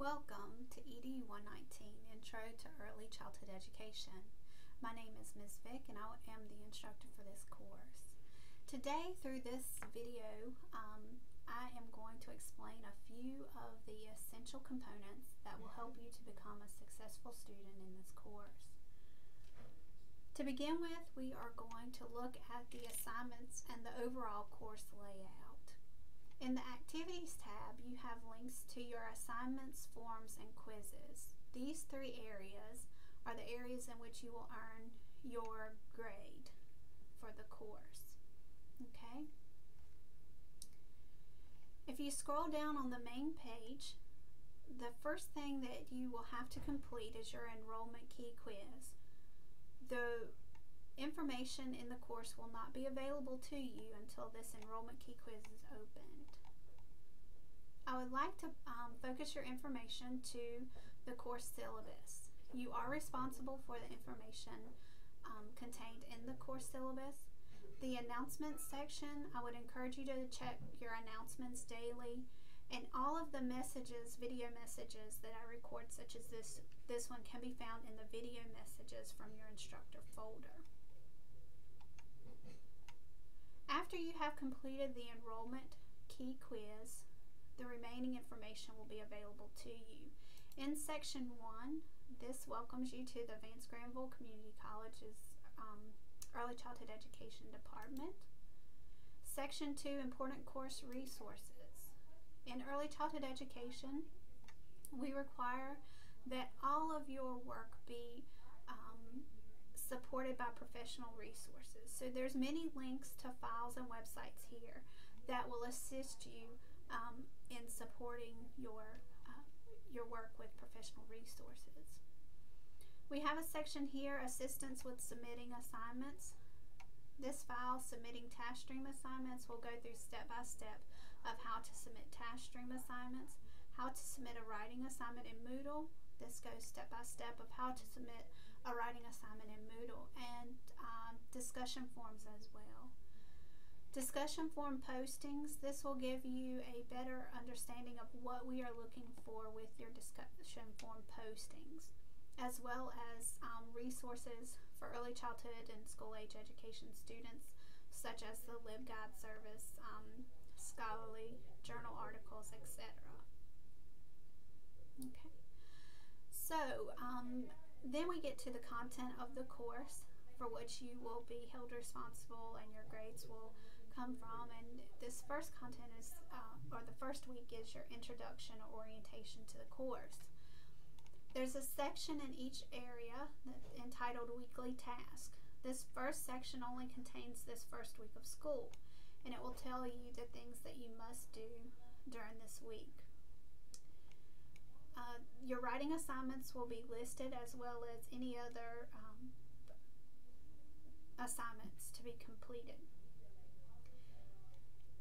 Welcome to EDU 119, Intro to Early Childhood Education. My name is Ms. Vick and I am the instructor for this course. Today, through this video, I am going to explain a few of the essential components that will help you to become a successful student in this course. To begin with, we are going to look at the assignments and the overall course layout. In the Activities tab, you have links to your assignments, forms, and quizzes. These three areas are the areas in which you will earn your grade for the course. Okay? If you scroll down on the main page, the first thing that you will have to complete is your enrollment key quiz. The information in the course will not be available to you until this enrollment key quiz is opened. I would like to focus your information to the course syllabus. You are responsible for the information contained in the course syllabus. The announcements section, I would encourage you to check your announcements daily, and all of the messages, video messages that I record, such as this one, can be found in the video messages from your instructor folder. After you have completed the enrollment key quiz, the remaining information will be available to you. In Section 1, this welcomes you to the Vance Granville Community College's Early Childhood Education Department. Section 2, Important Course Resources. In early childhood education, we require that all of your work be supported by professional resources. So there's many links to files and websites here that will assist you in supporting your work with professional resources. We have a section here, Assistance with Submitting Assignments. This file, Submitting Task Stream Assignments, will go through step by step of how to submit task stream assignments, how to submit a writing assignment in Moodle. This goes step by step of how to submit a writing assignment in Moodle, and discussion forms as well. Discussion form postings, this will give you a better understanding of what we are looking for with your discussion form postings, as well as resources for early childhood and school-age education students, such as the LibGuide service, scholarly journal articles, etc. Okay. So then we get to the content of the course, for which you will be held responsible and your grades will come from. And this first content is, or the first week, is your introduction or orientation to the course. There's a section in each area that's entitled Weekly Task. This first section only contains this first week of school, and it will tell you the things that you must do during this week. Your writing assignments will be listed, as well as any other assignments to be completed.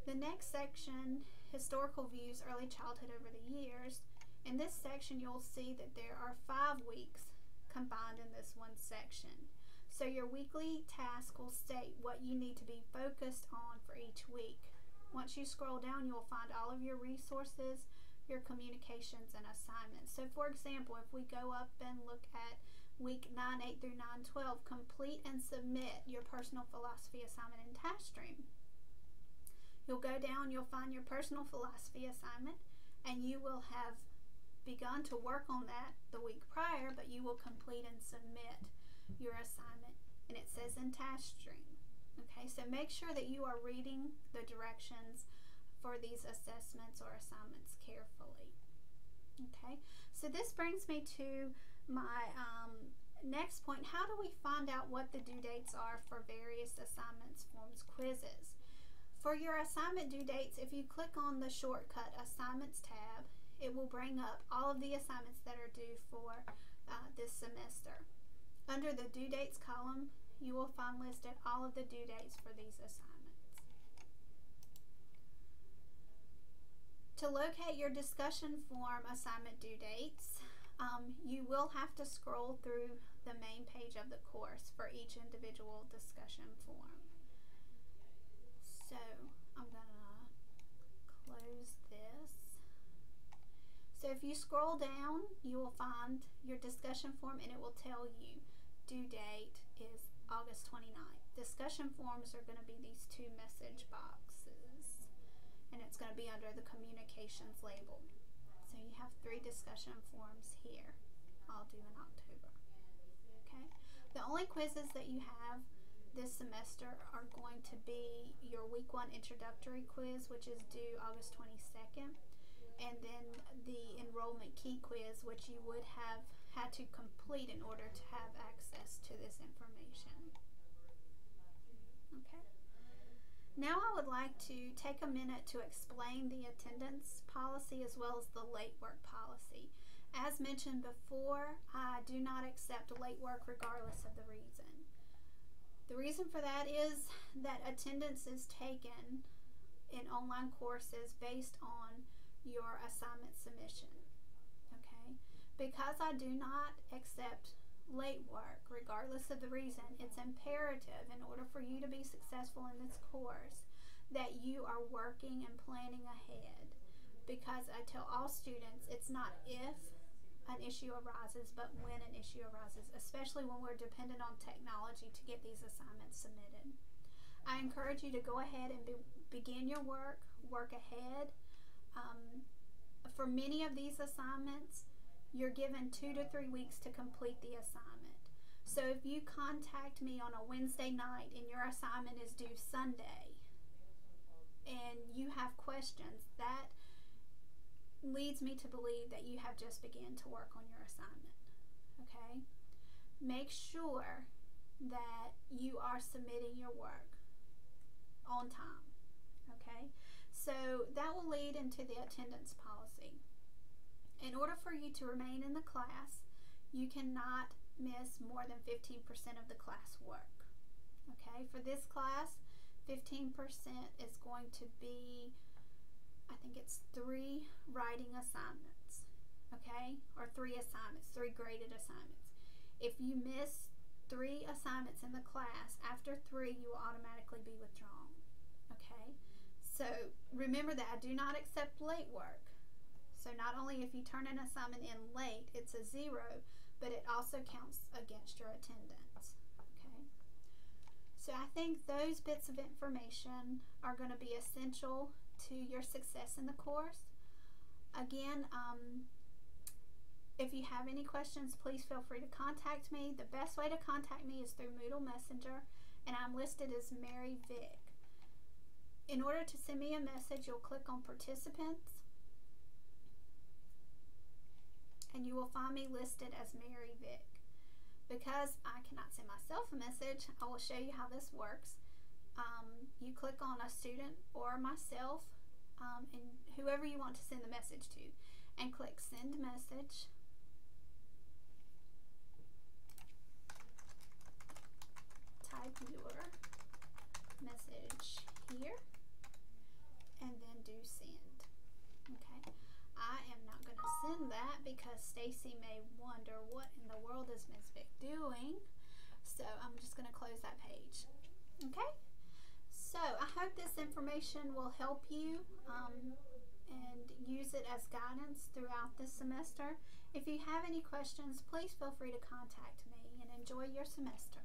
The next section, Historical Views, Early Childhood Over the Years. In this section, you'll see that there are 5 weeks combined in this one section. So your weekly task will state what you need to be focused on for each week. Once you scroll down, you'll find all of your resources, your communications, and assignments. So for example, if we go up and look at week 9-8 through 9-12, complete and submit your personal philosophy assignment in task stream. You'll go down, you'll find your personal philosophy assignment, and you will have begun to work on that the week prior, but you will complete and submit your assignment, and it says in task stream. Okay, so make sure that you are reading the directions for these assessments or assignments carefully. Okay, so this brings me to my next point. How do we find out what the due dates are for various assignments, forms, quizzes? For your assignment due dates, if you click on the shortcut Assignments tab, it will bring up all of the assignments that are due for this semester. Under the due dates column, you will find listed all of the due dates for these assignments. To locate your discussion form assignment due dates, you will have to scroll through the main page of the course for each individual discussion form. So I'm going to close this. So if you scroll down, you will find your discussion form, and it will tell you due date is August 29th. Discussion forms are going to be these 2 message boxes, and it's going to be under the communications label. So you have 3 discussion forms here, all due in October. Okay. The only quizzes that you have this semester are going to be your week 1 introductory quiz, which is due August 22nd, and then the enrollment key quiz, which you would have had to complete in order to have access to this information. Okay. Now I would like to take a minute to explain the attendance policy as well as the late work policy. As mentioned before, I do not accept late work regardless of the reason. The reason for that is that attendance is taken in online courses based on your assignment submission. Okay? Because I do not accept late work regardless of the reason, it's imperative in order for you to be successful in this course that you are working and planning ahead, because I tell all students it's not if an issue arises, but when an issue arises, especially when we're dependent on technology to get these assignments submitted. I encourage you to go ahead and begin your work ahead. For many of these assignments, you're given 2 to 3 weeks to complete the assignment. So if you contact me on a Wednesday night and your assignment is due Sunday and you have questions, that leads me to believe that you have just begun to work on your assignment. Okay? Make sure that you are submitting your work on time. Okay? So that will lead into the attendance policy. In order for you to remain in the class, you cannot miss more than 15% of the class work. Okay? For this class, 15% is going to be, I think it's 3 writing assignments. Okay? Or 3 assignments, 3 graded assignments. If you miss 3 assignments in the class, after 3 you will automatically be withdrawn. Okay? So remember that I do not accept late work. So not only if you turn an assignment in late, it's a 0, but it also counts against your attendance. Okay? So I think those bits of information are going to be essential to your success in the course. Again, if you have any questions, please feel free to contact me. The best way to contact me is through Moodle Messenger, and I'm listed as Mary Vick. In order to send me a message, you'll click on Participants, and you will find me listed as Mary Vick. Because I cannot send myself a message, I will show you how this works. You click on a student or myself, and whoever you want to send the message to, and click Send Message. Type your message here, and then do send. Okay? I am not going to send that because Stacy may wonder what in the world is Ms. Vick doing. So I'm just going to close that page. Okay? So I hope this information will help you and use it as guidance throughout this semester. If you have any questions, please feel free to contact me, and enjoy your semester.